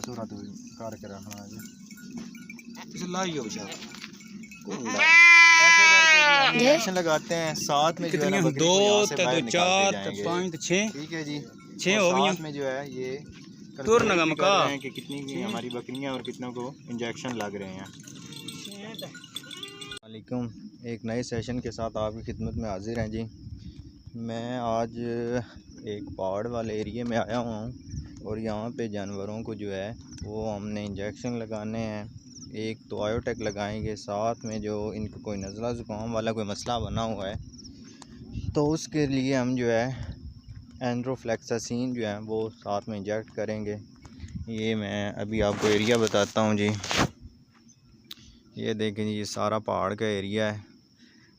सूरा तो करके रखना जी लाइयो बेचारा इंजेक्शन लगाते हैं साथ में जो है ना बकरी को यहाँ से बाहर निकालते जाएंगे। 5 6 ठीक है जी 6 हो गई साथ में जो है ये तुर कंट्रोल भी कर नगम रहे हैं कि कितनी की हमारी बकरियां और कितनों को इंजेक्शन लग रहे हैं। वालेकुम, एक नए सेशन के साथ आपकी खिदमत में हाजिर हैं जी। मैं आज एक पहाड़ वाले एरिया में आया हुआ हूँ और यहाँ पे जानवरों को जो है वो हमने इंजेक्शन लगाने हैं। एक तो आयोटेक लगाएंगे, साथ में जो इनको कोई नज़ला ज़ुकाम वाला कोई मसला बना हुआ है तो उसके लिए हम जो है एंड्रोफ्लेक्सासिन जो है वो साथ में इंजेक्ट करेंगे। ये मैं अभी आपको एरिया बताता हूँ जी। ये देखें जी, ये सारा पहाड़ का एरिया है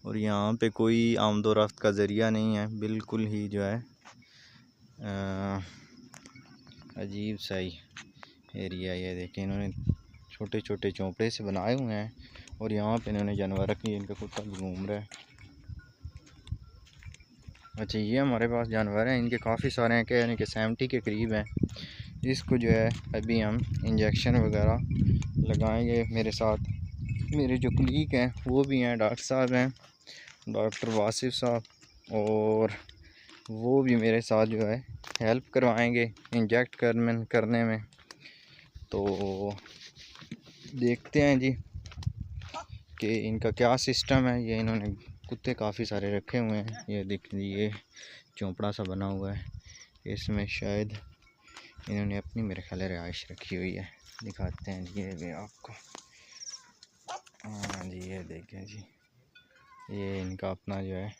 और यहाँ पे कोई आमदोरफ्त का ज़रिया नहीं है, बिल्कुल ही जो है अजीब सा ही एरिया। ये देखें इन्होंने छोटे छोटे झोंपड़े से बनाए हुए हैं और यहाँ पे इन्होंने जानवर रखे। इनका कुत्ता भी घूम रहा है। अच्छा, ये हमारे पास जानवर हैं, इनके काफ़ी सारे हैं, यानी कि 70 के करीब हैं। इसको जो है अभी हम इंजेक्शन वगैरह लगाएंगे। मेरे साथ मेरे जो कलीग हैं वो भी हैं, डॉक्टर साहब हैं, डॉक्टर वासिफ साहब, और वो भी मेरे साथ जो है हेल्प करवाएंगे इंजेक्ट करने में। तो देखते हैं जी कि इनका क्या सिस्टम है। ये इन्होंने कुत्ते काफ़ी सारे रखे हुए हैं। ये देख लीजिए झोंपड़ा सा बना हुआ है, इसमें शायद इन्होंने अपनी मेरे ख्याल रिहाइश रखी हुई है। दिखाते हैं जी ये भी आपको। हाँ जी, ये देखें जी, ये इनका अपना जो है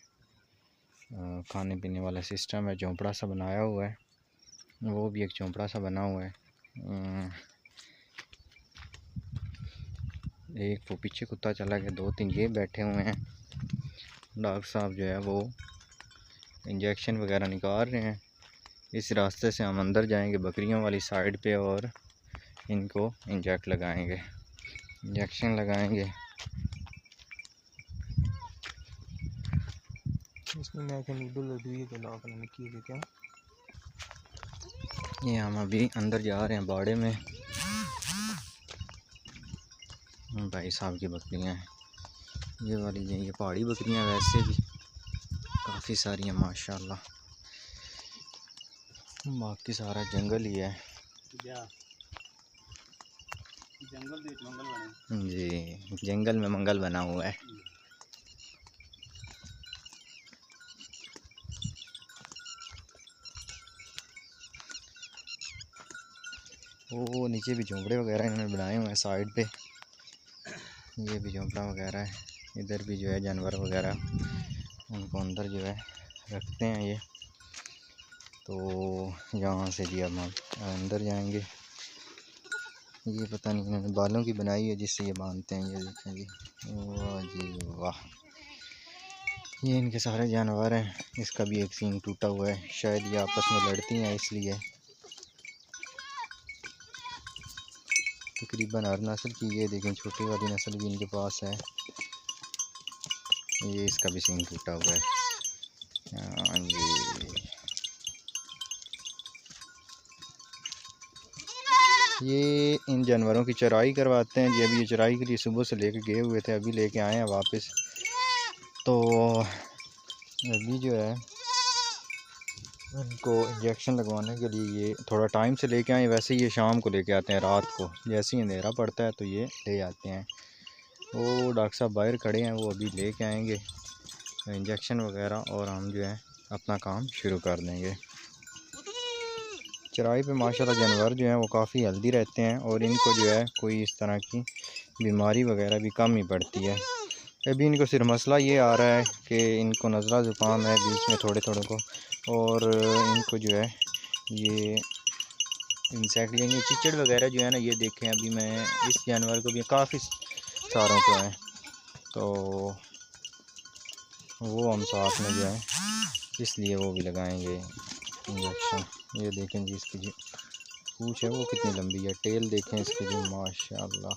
खाने पीने वाला सिस्टम है। झोंपड़ा सा बनाया हुआ है, वो भी एक झोंपड़ा सा बना हुआ है। एक वो पीछे कुत्ता चला गया, 2-3 ये बैठे हुए हैं। डॉक्टर साहब जो है वो इंजेक्शन वगैरह निकाल रहे हैं। इस रास्ते से हम अंदर जाएंगे बकरियों वाली साइड पे और इनको इंजेक्ट लगाएंगे, इंजेक्शन लगाएंगे। ये हम अभी अंदर जा रहे हैं बाड़े में। भाई साहब की बकरियां हैं ये वाली, ये पहाड़ी बकरियां वैसे भी काफ़ी सारी हैं माशाल्लाह। बाकी सारा जंगल ही है जी, जंगल में मंगल बना हुआ है। वो नीचे भी झोंपड़े वगैरह इन्होंने बनाए हुए हैं साइड पे। ये भी झोंपड़ा वगैरह है, इधर भी जो है जानवर वगैरह उनको अंदर जो है रखते हैं। ये तो यहाँ से भी अब हम अंदर जाएंगे। ये पता नहीं इन्होंने बालों की बनाई है जिससे ये बांधते हैं। ये देखें जी, वाह जी वाह, ये इनके सारे जानवर हैं। इसका भी एक सींग टूटा हुआ है, शायद ये आपस में लड़ती हैं इसलिए। तकरीबन हर नस्ल की, ये देखें छोटी वाली नस्ल भी इनके पास है। ये इसका भी सींग टूटा हुआ है। हाँ जी, ये इन जानवरों की चराई करवाते हैं जी। अभी ये चराई के लिए सुबह से लेके गए हुए थे, अभी लेके आए हैं वापस। तो अभी जो है इनको इंजेक्शन लगवाने के लिए ये थोड़ा टाइम से लेके आए। वैसे ये शाम को लेके आते हैं, रात को जैसे ही अंधेरा पड़ता है तो ये ले आते हैं। वो डॉक्टर साहब बाहर खड़े हैं, वो अभी लेके आएंगे इंजेक्शन वगैरह और हम जो है अपना काम शुरू कर देंगे। चराई पे माशाल्लाह जानवर जो हैं वो काफ़ी हेल्दी रहते हैं और इनको जो है कोई इस तरह की बीमारी वगैरह भी कम ही पड़ती है। अभी इनको सिर्फ मसला ये आ रहा है कि इनको नज़ला ज़ुकाम है बीच में थोड़े थोड़े को, और इनको जो है ये इंसेक्ट यानी चिचड़ वगैरह जो है ना, ये देखें अभी मैं इस जानवर को भी काफ़ी सारों को है तो वो हम साथ में जो है इसलिए वो भी लगाएंगे इंजेक्शन। ये देखें जी, इसकी जो पूँछ है वो कितनी लंबी है, टेल देखें इसकी जी माशाल्लाह।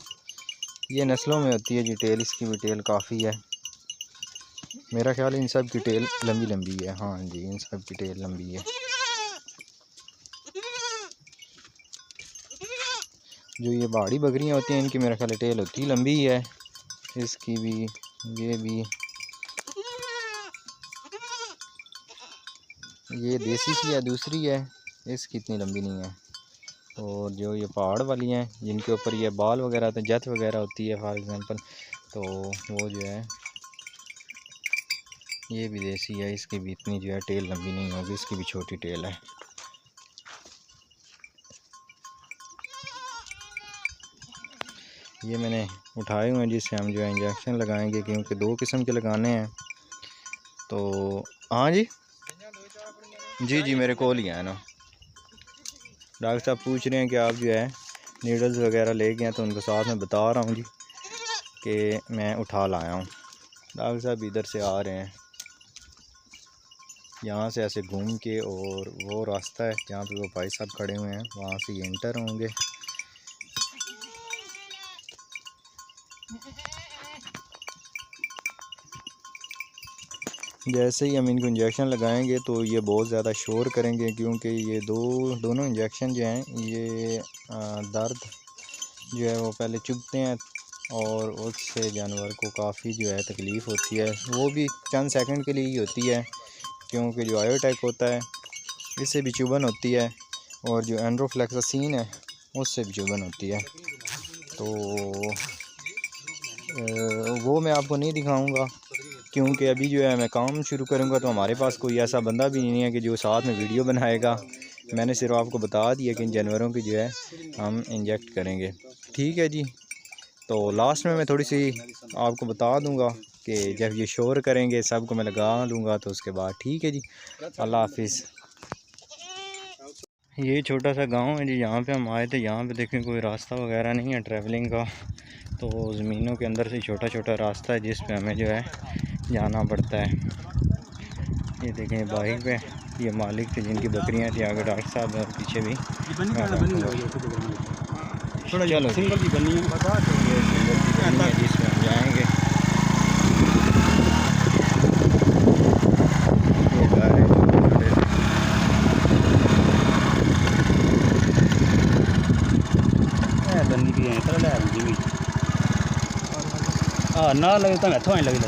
ये नस्लों में होती है जी टेल, इसकी भी टेल काफ़ी है। मेरा ख्याल है इन सब की टेल लंबी लंबी है। हाँ जी, इन सब की टेल लंबी है। जो ये पहाड़ी बकरियाँ होती हैं इनकी मेरा ख्याल टेल होती ही लंबी है, इसकी भी, ये भी। ये देसी सी है, दूसरी है, इसकी इतनी लंबी नहीं है। और जो ये पहाड़ वाली हैं जिनके ऊपर ये बाल वगैरह आते हैं, जत वगैरह होती है फॉर एग्ज़ाम्पल, तो वो जो है ये भी देसी है, इसकी भी इतनी जो है टेल लंबी नहीं होगी, इसकी भी छोटी टेल है। ये मैंने उठाए हुए हैं जिससे हम जो है इंजेक्शन लगाएंगे, क्योंकि 2 किस्म के लगाने हैं। तो हाँ जी जी जी, मेरे को लिया है ना। डॉक्टर साहब पूछ रहे हैं कि आप जो है नीडल्स वगैरह ले गए हैं, तो उनके साथ में बता रहा हूँ जी कि मैं उठा लाया हूँ। डॉक्टर साहब इधर से आ रहे हैं, यहाँ से ऐसे घूम के, और वो रास्ता है जहाँ पे वो भाई साहब खड़े हुए हैं, वहाँ से ये एंटर होंगे। जैसे ही हम इनको इंजेक्शन लगाएंगे तो ये बहुत ज़्यादा शोर करेंगे, क्योंकि ये दोनों इंजेक्शन जो हैं ये दर्द जो है वो पहले चुभते हैं, और उससे जानवर को काफ़ी जो है तकलीफ़ होती है। वो भी चंद सेकंड के लिए ही होती है, क्योंकि जो आयोटैक होता है इससे भी चुभन होती है, और जो एंड्रोफ्लेक्सासिन है उससे भी चुभन होती है। तो वो मैं आपको नहीं दिखाऊंगा, क्योंकि अभी जो है मैं काम शुरू करूंगा तो हमारे पास कोई ऐसा बंदा भी नहीं है कि जो साथ में वीडियो बनाएगा। मैंने सिर्फ आपको बता दिया कि इन जानवरों की जो है हम इंजेक्ट करेंगे। ठीक है जी। तो लास्ट में मैं थोड़ी सी आपको बता दूंगा कि जब ये शोर करेंगे सबको मैं लगा लूँगा, तो उसके बाद ठीक है जी। अल्लाह हाफिज़। ये छोटा सा गांव है जी, यहाँ पे हम आए थे। यहाँ पे देखें कोई रास्ता वगैरह नहीं है ट्रैवलिंग का, तो ज़मीनों के अंदर से छोटा छोटा रास्ता है जिस पे हमें जो है जाना पड़ता है। ये देखें बाइक पे ये मालिक थे जिनकी बकरियां थी, आगे डॉक्टर साहब और पीछे भी चलो सिंगल की बनी है जिसमें हम जाएंगे। ना लगे तो मैं लगे